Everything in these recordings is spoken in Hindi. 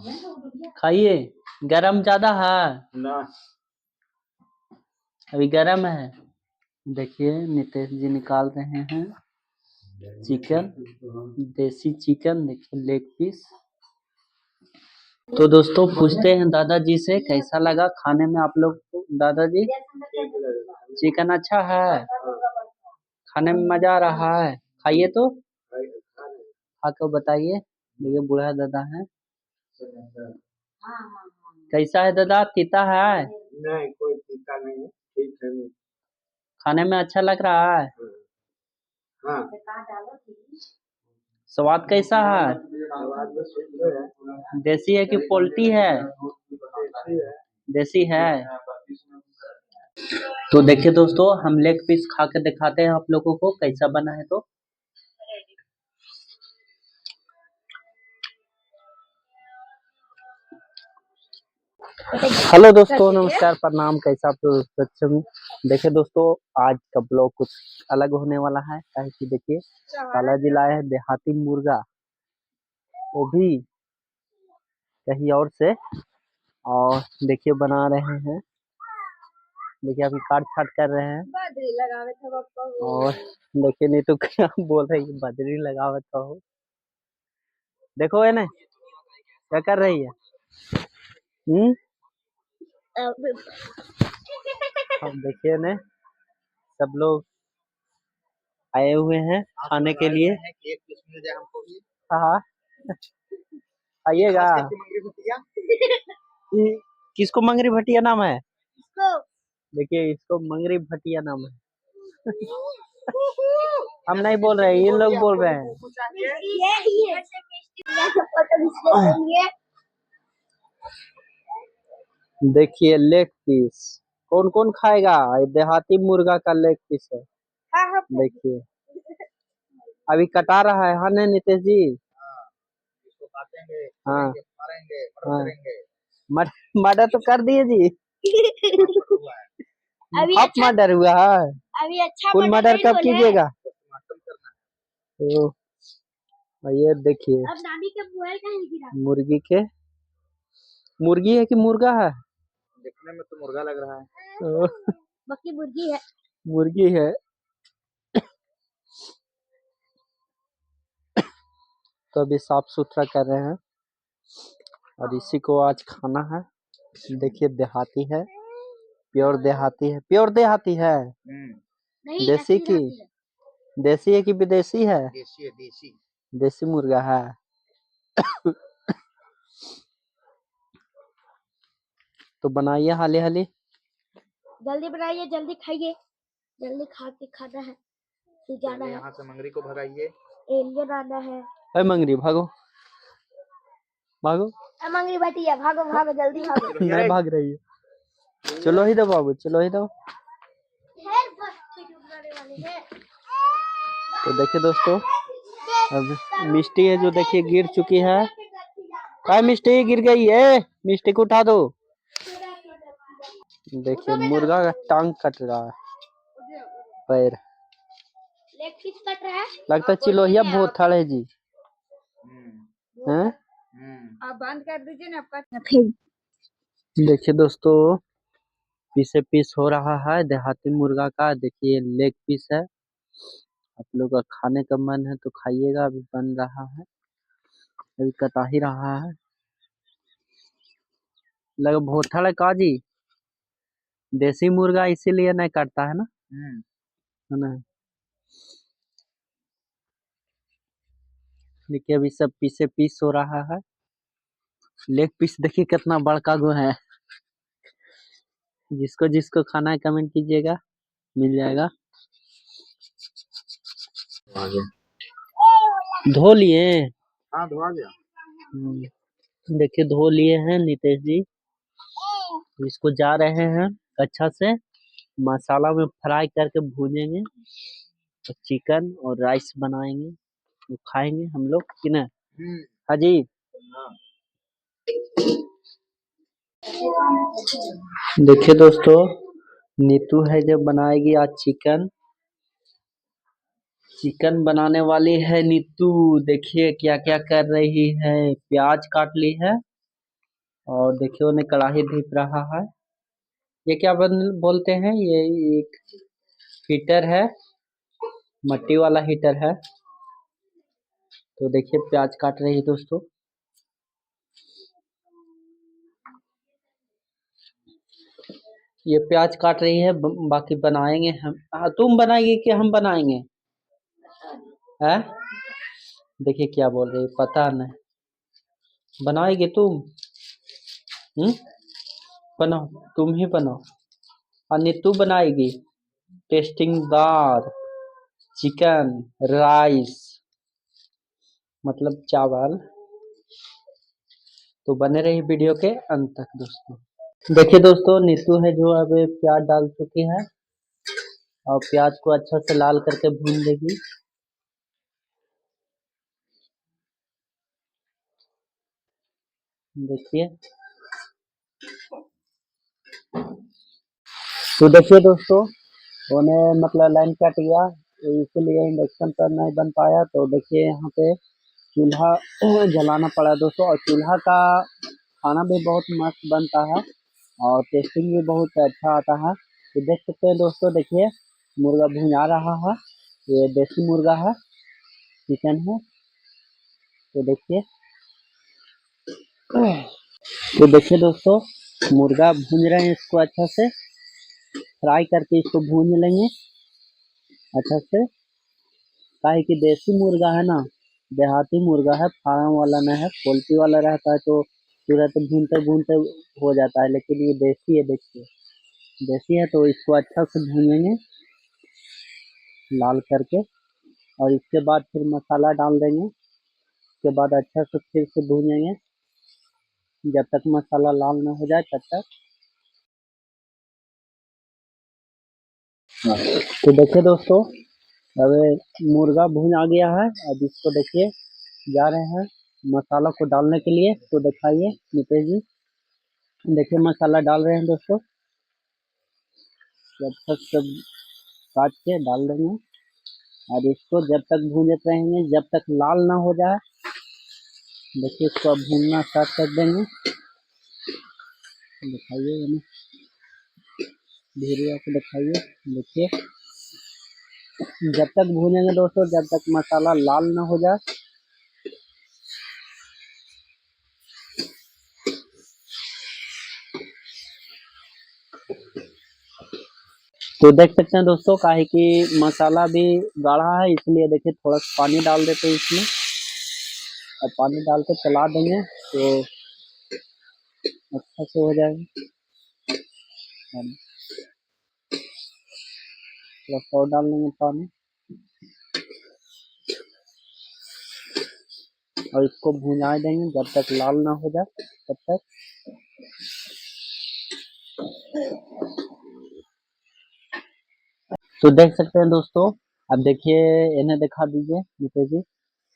खाइए। गरम ज्यादा है ना। अभी गरम है। देखिए नितेश जी निकाल रहे हैं चिकन, देसी चिकन। देखिए लेग पीस। तो दोस्तों पूछते हैं दादाजी से कैसा लगा खाने में आप लोग को। दादाजी चिकन अच्छा है, खाने में मजा आ रहा है। खाइए तो खा के बताइए। देखिए बूढ़ा दादा है। कैसा है दादा, तीता है? नहीं कोई तीता नहीं है, ठीक है। खाने में अच्छा लग रहा है? हाँ। स्वाद कैसा है? स्वाद में शुद्ध है। देसी है कि पोल्ट्री है? देसी है। तो देखिए दोस्तों हम लेग पीस खा के दिखाते हैं आप लोगों को कैसा बना है। तो हेलो दोस्तों, नमस्कार, प्रणाम। कैसा आप लोग बच्चों में? देखिए दोस्तों आज का ब्लॉग कुछ अलग होने वाला है। कि देखिए काला जी लाए है देहाती मुर्गा, वो भी कहीं और से। और देखिए बना रहे हैं। देखिए अभी काट छाट कर रहे हैं। और देखिए नहीं तो क्या बोल रही है, बजरी लगावत हो। देखो है ना क्या कर रही है। अब देखिए ना सब लोग आए हुए हैं खाने के लिए। एक पीस मिल जाए हमको भी। हाँ आइएगा। किसको मंगरी भटिया नाम है? देखिए इसको मंगरी भटिया नाम है। हम नहीं बोल रहे, ये लोग बोल रहे हैं। देखिए लेग पीस कौन कौन खाएगा। देहाती मुर्गा का लेग पीस है। देखिए अभी कटा रहा है। हाँ नहीं नितेश जी? इसको काटेंगे, हाँ मारेंगे, हाँ करेंगे। मर्डर तो कर दिए जी। अभी हाफ अच्छा मर्डर हुआ है। अभी अच्छा फुल मर्डर कब कीजिएगा? तो ये देखिए अब नानी के मोबाइल कहाँ गिरा? मुर्गी के, मुर्गी है कि मुर्गा है? देखने में तो मुर्गा लग रहा है। बाकी मुर्गी है। मुर्गी है। तो अभी साफ सुथरा कर रहे हैं और इसी को आज खाना है। देखिए देहाती है, प्योर देहाती है। प्योर देहाती है। नहीं देसी की, देसी है कि विदेशी है? देसी है, देसी। देसी मुर्गा है। तो बनाइए हाली हाली। जल्दी बनाइए, जल्दी खाइए, जल्दी खा के खाना है, फिर जाना है। यहाँ से मंगरी को भगाइए। एलियन आना है। अरे मंगरी भागो भागो। मंगरी भटिया भागो भागो, जल्दी भागो। नहीं भाग रही है। चलो ही दो बाबू, चलो ही दो। तो देखिए दोस्तों अब मिष्टी है जो देखिए गिर चुकी है। काय मिष्टी गिर गई है, मिष्टी को उठा दो। देखिए मुर्गा का टांग कट रहा है, पैर। लेग पीस कट रहा है। लगता है चिलोहिया भोथड़ है जी। हैं? आप बंद कर दीजिए ना आपका। फिर देखिए दोस्तों पीसे पीस हो रहा है देहाती मुर्गा का। देखिए लेग पीस है। आप लोग का खाने का मन है तो खाइएगा। अभी बन रहा है, अभी कटा ही रहा है। लगा भोथड़ है का जी? देसी मुर्गा इसीलिए नहीं कटता है ना, है ना। देखिए अभी सब पीसे पीस हो रहा है। लेग पीस देखिए कितना बड़का गो है। जिसको जिसको खाना है कमेंट कीजिएगा, मिल जाएगा। धो लिए? हाँ धोआ गया। देखिए धो लिए हैं नितेश जी। इसको जा रहे हैं अच्छा से मसाला में फ्राई करके भूनेंगे। तो चिकन और राइस बनाएंगे तो खाएंगे हम लोग कि ना। हाँ जी। देखिए दोस्तों नीतू है जो बनाएगी आज चिकन। चिकन बनाने वाली है नीतू। देखिए क्या क्या कर रही है। प्याज काट ली है और देखिए उन्हें कढ़ाई धीप रहा है। ये क्या बोलते हैं, ये एक हीटर है, मट्टी वाला हीटर है। तो देखिए प्याज काट रही है दोस्तों। ये प्याज काट रही है, बाकी बनाएंगे हम। तुम बनाएगी कि हम बनाएंगे? है, देखिए क्या बोल रही है, पता नहीं। बनाएगी तुम? बनाओ, तुम ही बनाओ। नीतू बनाएगी टेस्टिंग दार चिकन राइस, मतलब चावल। तो बने रही वीडियो के अंत तक दोस्तों। देखिए दोस्तों, नीतू है जो अब प्याज डाल चुकी है और प्याज को अच्छा से लाल करके भून लेगी। देखिए, तो देखिए दोस्तों, उन्हें मतलब लाइन कट गया, इसलिए इंडक्शन पर नहीं बन पाया। तो देखिए यहाँ पे चूल्हा जलाना पड़ा दोस्तों, और चूल्हा का खाना भी बहुत मस्त बनता है और टेस्टिंग भी बहुत अच्छा आता है। तो देख सकते हैं दोस्तों, देखिए मुर्गा भुना रहा है। ये देसी मुर्गा है, चिकन है। तो देखिए, तो देखिए दोस्तों, मुर्गा भून रहे हैं, इसको अच्छा से फ्राई करके इसको भून लेंगे अच्छा से। काहे कि देसी मुर्गा है ना, देहाती मुर्गा है, फार्म वाला नहीं है। पोल्ट्री वाला रहता है तो तुरंत भूनते भूनते हो जाता है, लेकिन ये देसी है। देखिए देसी है, तो इसको अच्छा से भूनेंगे लाल करके, और इसके बाद फिर मसाला डाल देंगे। उसके बाद अच्छा से फिर से भूनेंगे जब तक मसाला लाल ना हो जाए तब तक। तो देखिए दोस्तों, अब मुर्गा भून आ गया है। अब इसको देखिए जा रहे हैं मसाला को डालने के लिए। तो दिखाइए नितेश जी, देखिए मसाला डाल रहे हैं दोस्तों। जब तक सब काट के डाल देंगे, और इसको जब तक भूनते रहेंगे जब तक लाल ना हो जाए। देखिए इसको अब भूनना स्टार्ट कर देंगे। दिखाइए हमें, धीरे आके दिखाइए। देखिए जब तक भूनेंगे दोस्तों जब तक मसाला लाल ना हो जाए। तो देख सकते हैं दोस्तों, काहे कि मसाला भी गाढ़ा है, इसलिए देखिए थोड़ा सा पानी डाल देते हैं इसमें, और पानी डाल के चला देंगे तो अच्छा से हो जाएगा। थोड़ा और डाल देंगे पानी, और इसको भुना देंगे जब तक लाल ना हो जाए तब तक। तो देख सकते हैं दोस्तों, अब देखिए इन्हें दिखा दीजिए नितेश जी।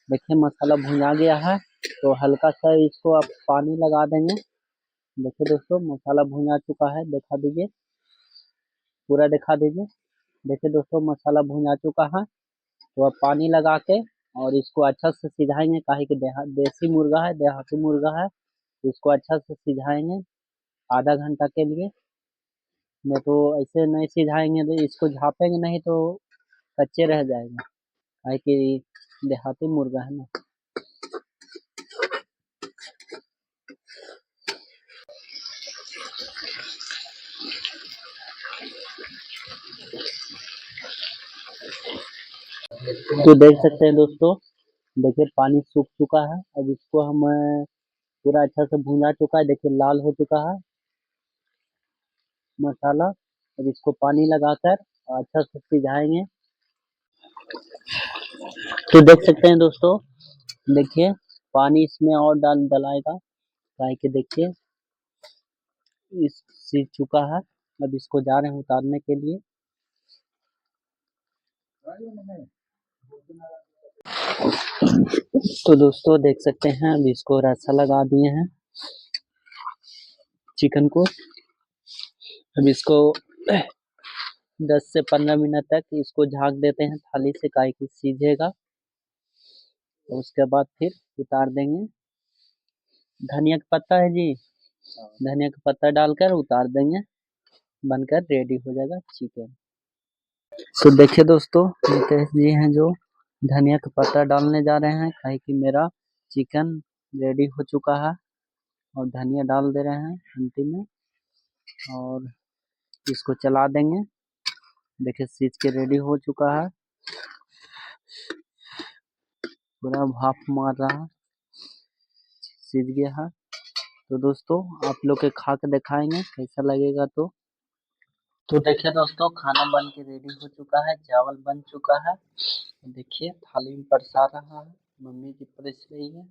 देखिए मसाला भुना गया है, तो हल्का सा इसको आप पानी लगा देंगे। देखिए दोस्तों मसाला भुना चुका है, दिखा दीजिए, पूरा दिखा दीजिए। देखिए दोस्तों मसाला भुना चुका है, तो अब पानी लगा के और इसको अच्छा से सिझाएंगे। काहे कि देसी मुर्गा है, देहाती मुर्गा है, तो इसको अच्छा से सिझाएंगे आधा घंटा के लिए। नहीं तो ऐसे नहीं सिझाएंगे तो इसको झापेंगे नहीं तो कच्चे रह जाएगा, काहे कि देहाती मुर्गा है ना। तो देख सकते हैं दोस्तों, देखिए पानी सूख चुका है। अब इसको हम पूरा अच्छा से भुना चुका है। देखिए लाल हो चुका है मसाला। अब इसको पानी लगाकर अच्छा से सिझाएंगे। तो देख सकते हैं दोस्तों, देखिए पानी इसमें और डलाएगा, काहे कि देखिए इस सीज चुका है। अब इसको जा रहे हैं उतारने के लिए। तो दोस्तों देख सकते हैं, अब इसको रस्सा लगा दिए हैं चिकन को। अब इसको 10 से 15 मिनट तक इसको झाक देते हैं थाली से, काहे कि सीझेगा। तो उसके बाद फिर उतार देंगे। धनिया का पत्ता है जी, धनिया का पत्ता डालकर उतार देंगे, बनकर रेडी हो जाएगा चिकन। तो देखिए दोस्तों, नितेश जी हैं जो धनिया का पत्ता डालने जा रहे हैं, काहे कि मेरा चिकन रेडी हो चुका है और धनिया डाल दे रहे हैं अंतिम में और इसको चला देंगे। देखिए सीज के रेडी हो चुका है, पूरा भाप मार रहा है, सीज गया है। तो दोस्तों आप लोग के खा के दिखाएंगे कैसा लगेगा। तो देखिए दोस्तों, खाना बन के रेडी हो चुका है, चावल बन चुका है। देखिए थाली में परसा रहा है, मम्मी जी परस रही है।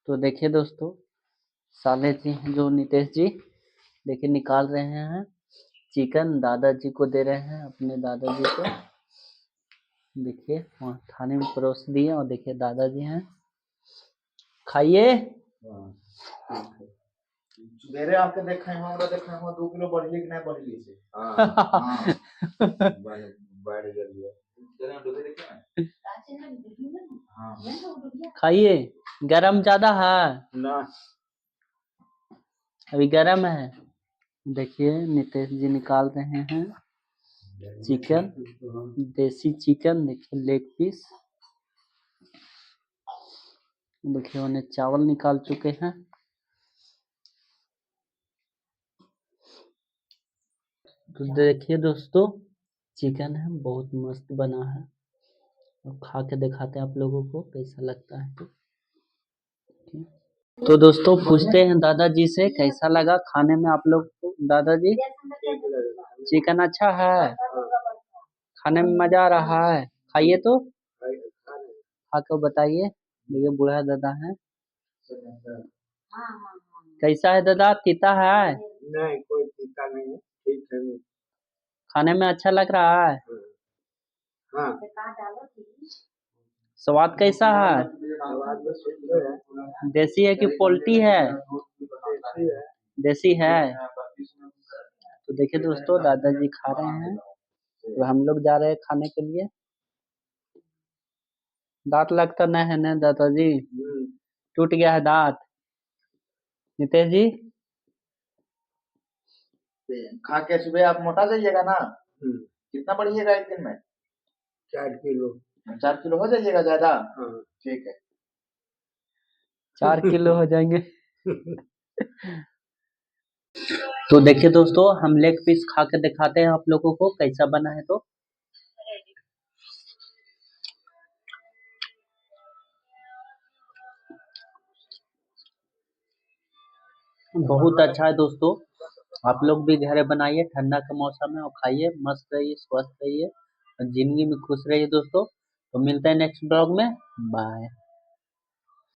तो देखिए दोस्तों, साले जी हैं जो नितेश जी, देखिए निकाल रहे हैं चिकन, दादाजी को दे रहे हैं, अपने दादाजी को। देखिए वहाँ थाने में परोस दिए और देखिए दादाजी हैं, खाइए। मेरे आके देखे हमरा देखे हम 2 किलो बढ़ली कि नहीं बढ़ली से। हां बढ़ गेलिए तेरे डूबे देखे ना। हां खाइए, गरम ज्यादा है, ना अभी गरम है। देखिए नितेश जी निकाल रहे हैं चिकन, देसी चिकन, देखिए लेग पीस। देखिए उन्हें चावल निकाल चुके हैं। तो देखिए दोस्तों, चिकन है बहुत मस्त बना है और खा के दिखाते हैं आप लोगों को कैसा लगता है। तो दोस्तों पूछते हैं दादाजी से कैसा लगा खाने में आप लोग को। दादाजी चिकन अच्छा है, खाने में मजा आ रहा है, खाइए तो खा के बताइए। देखिए बूढ़ा दादा है, कैसा है दादा, तीता है? नहीं कोई तीता नहीं है, ठीक है। खाने में अच्छा लग रहा है? हां स्वाद कैसा है? आवाज में सुन है देसी है कि पोल्ट्री है? देसी है। तो देखिए दोस्तों, दादाजी खा रहे हैं, तो हम लोग जा रहे हैं खाने के लिए। दांत लगता नहीं है ना दादाजी, टूट गया है दांत। नितेश जी खा के सुबह आप मोटा जाइएगा ना। कितना बढ़िएगा एक दिन में? 4 किलो। 4 किलो हो जाइएगा ज्यादा। ठीक है 4 किलो हो जाएंगे। तो देखिए दोस्तों, हम लेग पीस खा के दिखाते हैं आप लोगों को कैसा बना है। तो बहुत अच्छा है दोस्तों, आप लोग भी घर बनाइए, ठंडा का मौसम है और खाइए, मस्त रहिए, स्वस्थ रहिए और जिंदगी में खुश रहिए दोस्तों। तो मिलते हैं नेक्स्ट ब्लॉग में, बाय।